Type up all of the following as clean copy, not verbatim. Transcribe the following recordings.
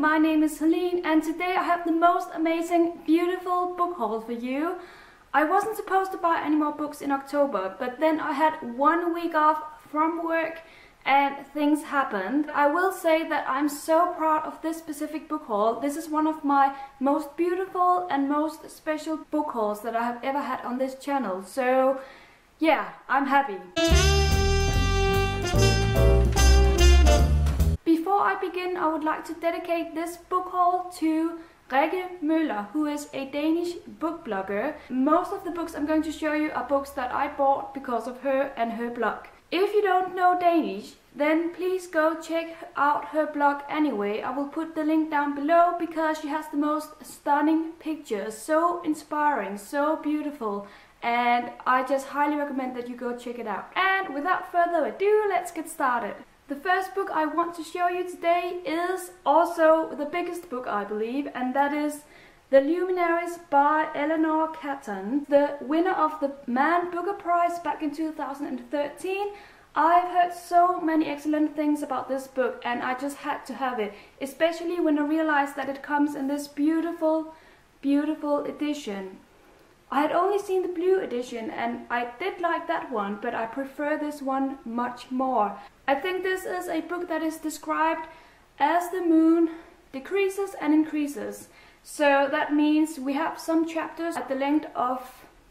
my name is Helene and today I have the most amazing, beautiful book haul for you. I wasn't supposed to buy any more books in October, but then I had 1 week off from work and things happened. I will say that I'm so proud of this specific book haul. This is one of my most beautiful and most special book hauls that I have ever had on this channel. So yeah, I'm happy. Before I begin, I would like to dedicate this book haul to Rikke Møller, who is a Danish book blogger. Most of the books I'm going to show you are books that I bought because of her and her blog. If you don't know Danish, then please go check out her blog anyway. I will put the link down below because she has the most stunning pictures, so inspiring, so beautiful, and I just highly recommend that you go check it out. And without further ado, let's get started. The first book I want to show you today is also the biggest book, I believe, and that is The Luminaries by Eleanor Catton, the winner of the Man Booker Prize back in 2013. I've heard so many excellent things about this book and I just had to have it, especially when I realized that it comes in this beautiful, beautiful edition. I had only seen the blue edition and I did like that one, but I prefer this one much more. I think this is a book that is described as the moon decreases and increases. So that means we have some chapters at the length of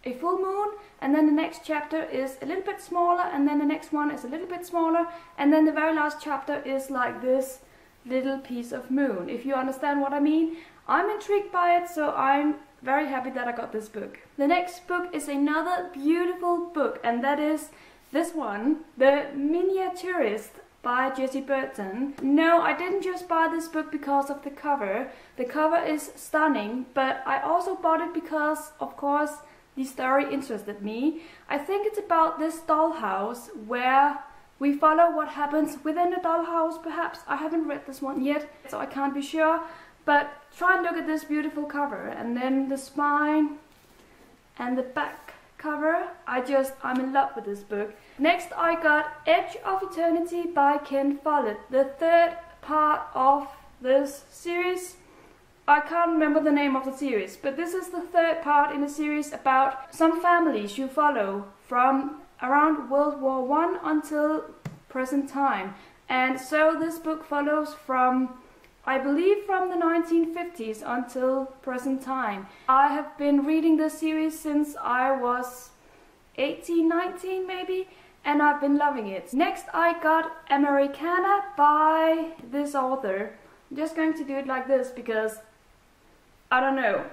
a full moon, and then the next chapter is a little bit smaller, and then the next one is a little bit smaller, and then the very last chapter is like this little piece of moon, if you understand what I mean. I'm intrigued by it, so I'm very happy that I got this book. The next book is another beautiful book, and that is this one, The Miniaturist by Jessie Burton. No, I didn't just buy this book because of the cover. The cover is stunning, but I also bought it because, of course, the story interested me. I think it's about this dollhouse where we follow what happens within the dollhouse, perhaps. I haven't read this one yet, so I can't be sure. But try and look at this beautiful cover, and then the spine and the back cover. I'm in love with this book. Next I got Edge of Eternity by Ken Follett, the third part of this series. I can't remember the name of the series, but this is the third part in a series about some families you follow from around World War I until present time. And so this book follows from, I believe, from the 1950s until present time. I have been reading this series since I was 18, 19 maybe, and I've been loving it. Next I got Americana by this author. I'm just going to do it like this because, I don't know,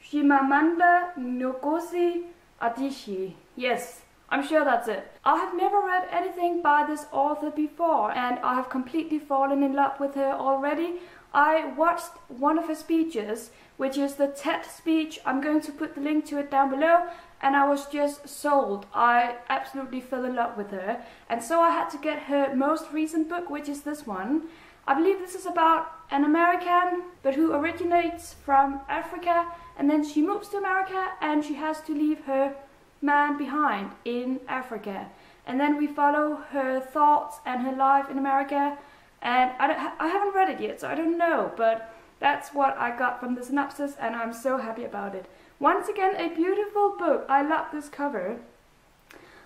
Chimamanda Ngozi Adichie. Yes, I'm sure that's it. I have never read anything by this author before and I have completely fallen in love with her already. I watched one of her speeches, which is the TED speech. I'm going to put the link to it down below, and I was just sold. I absolutely fell in love with her, and so I had to get her most recent book, which is this one. I believe this is about an American, but who originates from Africa, and then she moves to America and she has to leave her man behind in Africa. And then we follow her thoughts and her life in America. And I haven't read it yet, so I don't know, but that's what I got from the synopsis and I'm so happy about it. Once again, a beautiful book. I love this cover.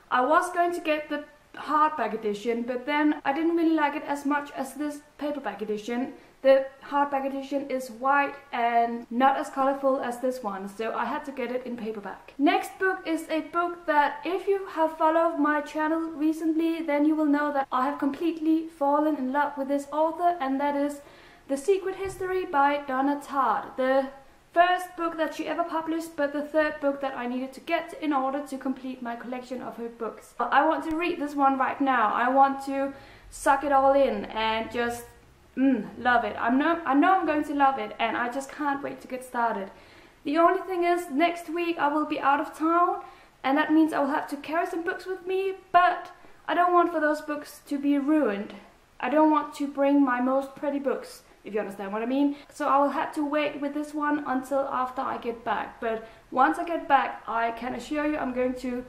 I was going to get the hardback edition, but then I didn't really like it as much as this paperback edition. The hardback edition is white and not as colorful as this one, so I had to get it in paperback. Next book is a book that if you have followed my channel recently, then you will know that I have completely fallen in love with this author, and that is The Secret History by Donna Tartt. The first book that she ever published, but the third book that I needed to get in order to complete my collection of her books. I want to read this one right now. I want to suck it all in and just love it. I know I'm going to love it, and I just can't wait to get started. The only thing is, next week I will be out of town, and that means I will have to carry some books with me, but I don't want for those books to be ruined. I don't want to bring my most pretty books, if you understand what I mean. So I will have to wait with this one until after I get back. But once I get back, I can assure you I'm going to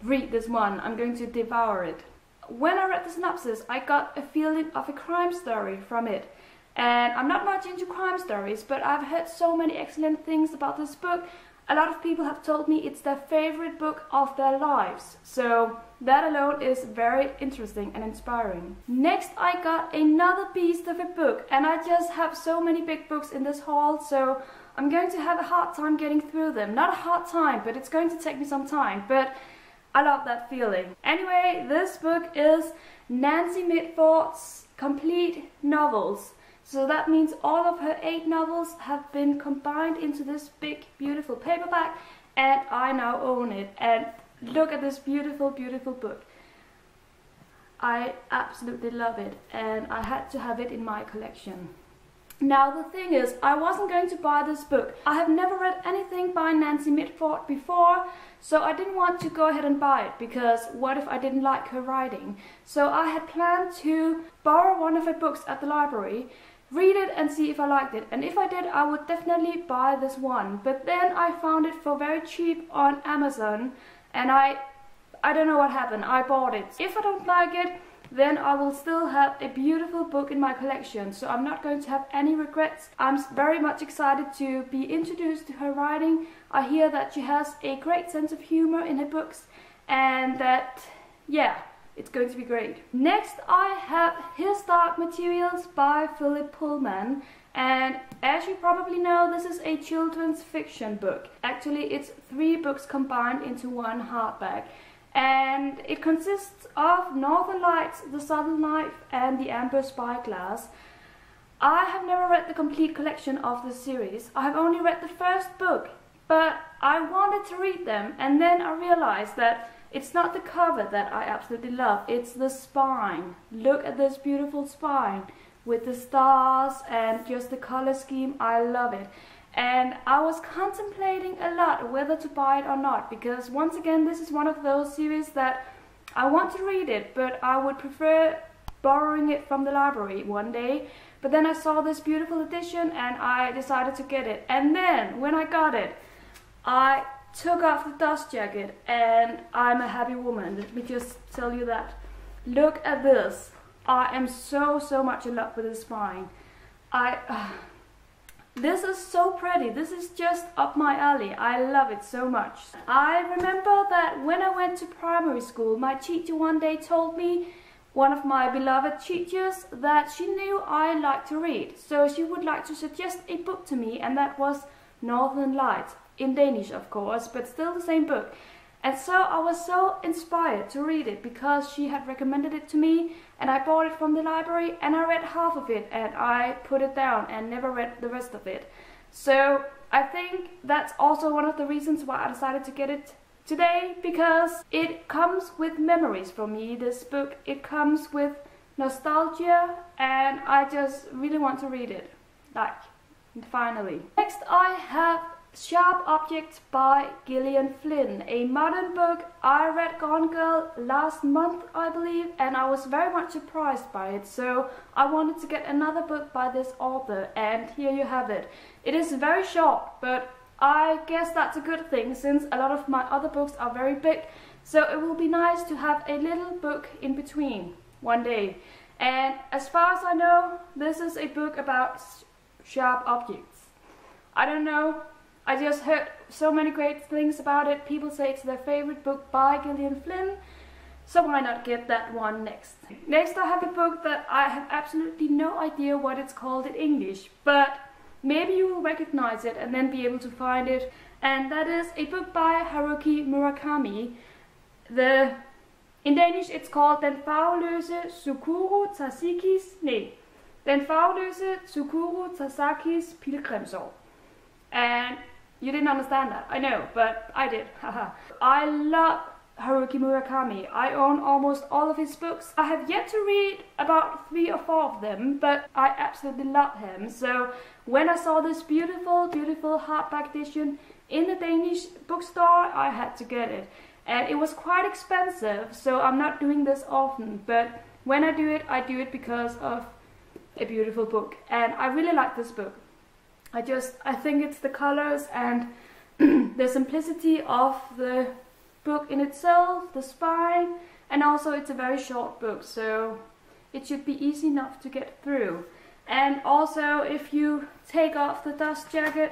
read this one. I'm going to devour it. When I read the synopsis, I got a feeling of a crime story from it. And I'm not much into crime stories, but I've heard so many excellent things about this book. A lot of people have told me it's their favorite book of their lives. So that alone is very interesting and inspiring. Next I got another beast of a book, and I just have so many big books in this haul, so I'm going to have a hard time getting through them. Not a hard time, but it's going to take me some time. But I love that feeling. Anyway, this book is Nancy Mitford's complete novels. So that means all of her 8 novels have been combined into this big, beautiful paperback, and I now own it. And look at this beautiful, beautiful book. I absolutely love it, and I had to have it in my collection. Now the thing is, I wasn't going to buy this book. I have never read anything by Nancy Mitford before, so I didn't want to go ahead and buy it, because what if I didn't like her writing? So I had planned to borrow one of her books at the library, read it and see if I liked it. And if I did, I would definitely buy this one. But then I found it for very cheap on Amazon, and I don't know what happened. I bought it. If I don't like it, then I will still have a beautiful book in my collection, so I'm not going to have any regrets. I'm very much excited to be introduced to her writing. I hear that she has a great sense of humor in her books, and that, yeah, it's going to be great. Next I have His Dark Materials by Philip Pullman, and as you probably know, this is a children's fiction book. Actually, it's 3 books combined into one hardback. And it consists of Northern Lights, The Subtle Knife, and The Amber Spyglass. I have never read the complete collection of this series. I have only read the first book, but I wanted to read them, and then I realized that it's not the cover that I absolutely love, it's the spine. Look at this beautiful spine with the stars and just the color scheme. I love it. And I was contemplating a lot whether to buy it or not, because once again, this is one of those series that I want to read it, but I would prefer borrowing it from the library one day. But then I saw this beautiful edition and I decided to get it. And then when I got it, I took off the dust jacket, and I'm a happy woman. Let me just tell you that. Look at this. I am so much in love with this spine. This is so pretty. This is just up my alley. I love it so much. I remember that when I went to primary school, my teacher one day told me, one of my beloved teachers, that she knew I liked to read. So she would like to suggest a book to me, and that was Northern Lights. In Danish, of course, but still the same book. And so I was so inspired to read it because she had recommended it to me, and I bought it from the library, and I read half of it and I put it down and never read the rest of it. So I think that's also one of the reasons why I decided to get it today, because it comes with memories for me, this book. It comes with nostalgia, and I just really want to read it. Like, finally. Next I have Sharp Objects by Gillian Flynn, a modern book. I read Gone Girl last month, I believe, and I was very much surprised by it, so I wanted to get another book by this author, and here you have it. It is very short, but I guess that's a good thing, since a lot of my other books are very big, so it will be nice to have a little book in between one day. And as far as I know, this is a book about sharp objects. I don't know. I just heard so many great things about it. People say it's their favorite book by Gillian Flynn, so why not get that one next? Next I have a book that I have absolutely no idea what it's called in English, but maybe you will recognize it and then be able to find it. And that is a book by Haruki Murakami. In Danish it's called Den farveløse Tsukuru Tasakis Pilgrimsår. And you didn't understand that, I know, but I did. I love Haruki Murakami. I own almost all of his books. I have yet to read about 3 or 4 of them, but I absolutely love him. So when I saw this beautiful, beautiful hardback edition in the Danish bookstore, I had to get it. And it was quite expensive, so I'm not doing this often, but when I do it because of a beautiful book. And I really like this book. I think it's the colors and the simplicity of the book in itself, the spine, and also it's a very short book, so it should be easy enough to get through. And also, if you take off the dust jacket,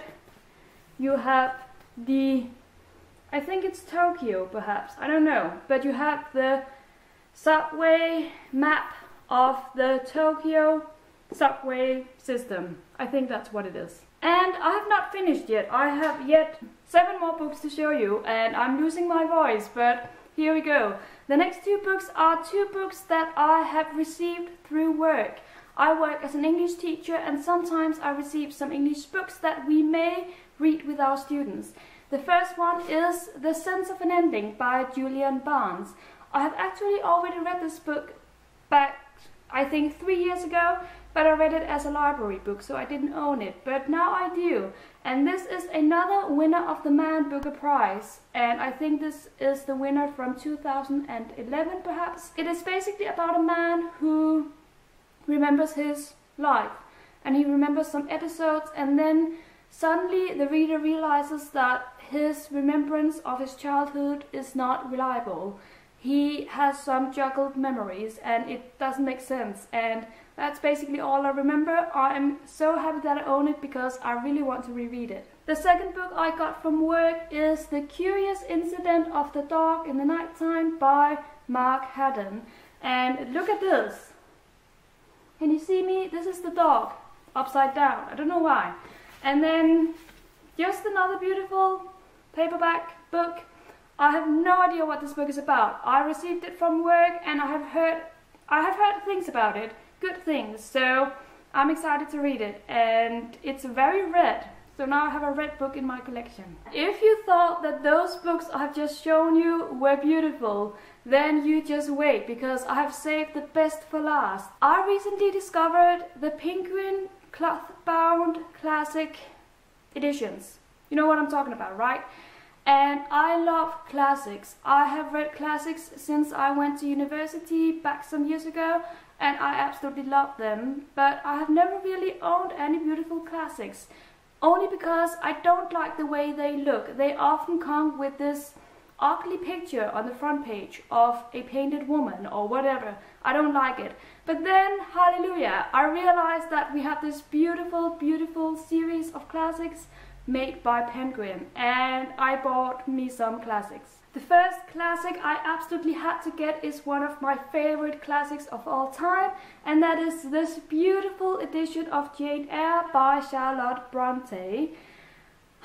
you have the, I think it's Tokyo perhaps, I don't know, but you have the subway map of the Tokyo subway system. I think that's what it is. And I have not finished yet. I have yet 7 more books to show you, and I'm losing my voice, but here we go. The next 2 books are 2 books that I have received through work. I work as an English teacher, and sometimes I receive some English books that we may read with our students. The first one is The Sense of an Ending by Julian Barnes. I have actually already read this book back, I think 3 years ago, but I read it as a library book, so I didn't own it, but now I do. And this is another winner of the Man Booker Prize, and I think this is the winner from 2011 perhaps. It is basically about a man who remembers his life, and he remembers some episodes, and then suddenly the reader realizes that his remembrance of his childhood is not reliable. He has some juggled memories and it doesn't make sense, and that's basically all I remember. I'm so happy that I own it because I really want to reread it. The second book I got from work is The Curious Incident of the Dog in the Nighttime by Mark Haddon. And look at this. Can you see me? This is the dog, upside down. I don't know why. And then just another beautiful paperback book. I have no idea what this book is about. I received it from work and I have heard things about it, good things, so I'm excited to read it. And it's very red, so now I have a red book in my collection. If you thought that those books I have just shown you were beautiful, then you just wait, because I have saved the best for last. I recently discovered the Penguin cloth-bound classic editions. You know what I'm talking about, right? And I love classics. I have read classics since I went to university back some years ago, and I absolutely love them. But I have never really owned any beautiful classics, only because I don't like the way they look. They often come with this ugly picture on the front page of a painted woman or whatever. I don't like it. But then, hallelujah, I realized that we have this beautiful, beautiful series of classics made by Penguin, and I bought me some classics. The first classic I absolutely had to get is one of my favorite classics of all time, and that is this beautiful edition of Jane Eyre by Charlotte Bronte.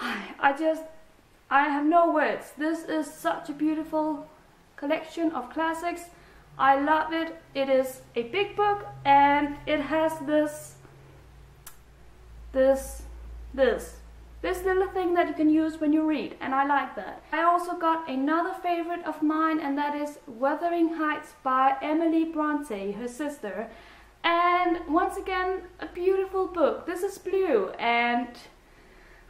I have no words. This is such a beautiful collection of classics. I love it. It is a big book, and it has this little thing that you can use when you read, and I like that. I also got another favorite of mine, and that is Wuthering Heights by Emily Bronte, her sister. And once again, a beautiful book. This is blue, and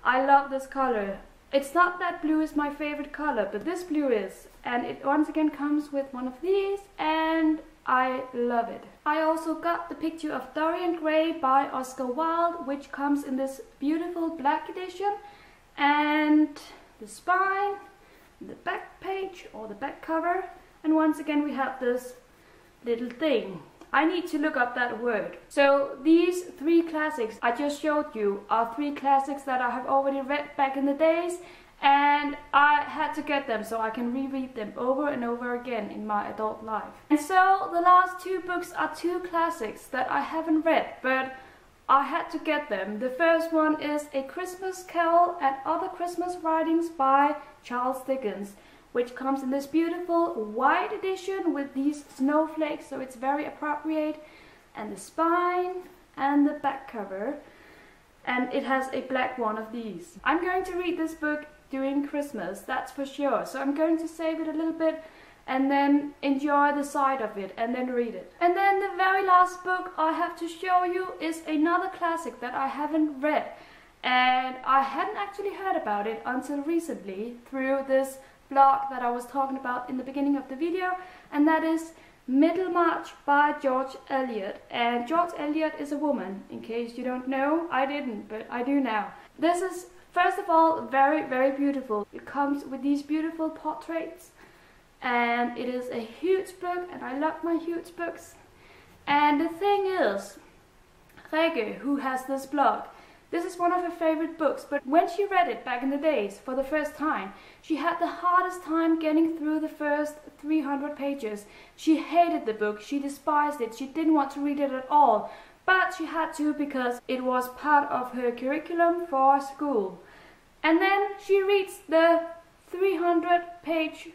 I love this color. It's not that blue is my favorite color, but this blue is. And it once again comes with one of these, and I love it. I also got The Picture of Dorian Gray by Oscar Wilde, which comes in this beautiful black edition. And the spine, the back page or the back cover, and once again we have this little thing. I need to look up that word. So these 3 classics I just showed you are 3 classics that I have already read back in the days, and I had to get them so I can reread them over and over again in my adult life. And so the last 2 books are 2 classics that I haven't read, but I had to get them. The first one is A Christmas Carol and Other Christmas Writings by Charles Dickens, which comes in this beautiful white edition with these snowflakes, so it's very appropriate, and the spine and the back cover, and it has a black one of these. I'm going to read this book during Christmas, that's for sure, so I'm going to save it a little bit and then enjoy the side of it and then read it. And then the very last book I have to show you is another classic that I haven't read, and I hadn't actually heard about it until recently through this blog that I was talking about in the beginning of the video, and that is Middlemarch by George Eliot. And George Eliot is a woman, in case you don't know. I didn't, but I do now. This is, first of all, very, very beautiful. It comes with these beautiful portraits, and it is a huge book, and I love my huge books. And the thing is, Rikke, who has this blog. This is one of her favorite books, but when she read it back in the days for the first time, she had the hardest time getting through the first 300 pages. She hated the book, she despised it, she didn't want to read it at all, but she had to because it was part of her curriculum for school. And then she reached the 300-page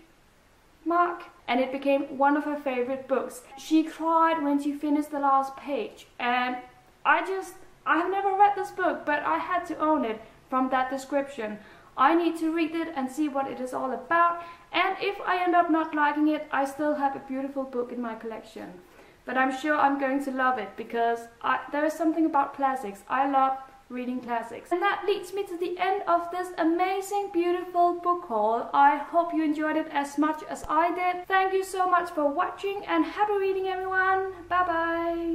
mark, and it became one of her favorite books. She cried when she finished the last page, and I have never read this book, but I had to own it from that description. I need to read it and see what it is all about, and if I end up not liking it, I still have a beautiful book in my collection. But I'm sure I'm going to love it because there is something about classics. I love reading classics. And that leads me to the end of this amazing, beautiful book haul. I hope you enjoyed it as much as I did. Thank you so much for watching and happy reading, everyone. Bye bye.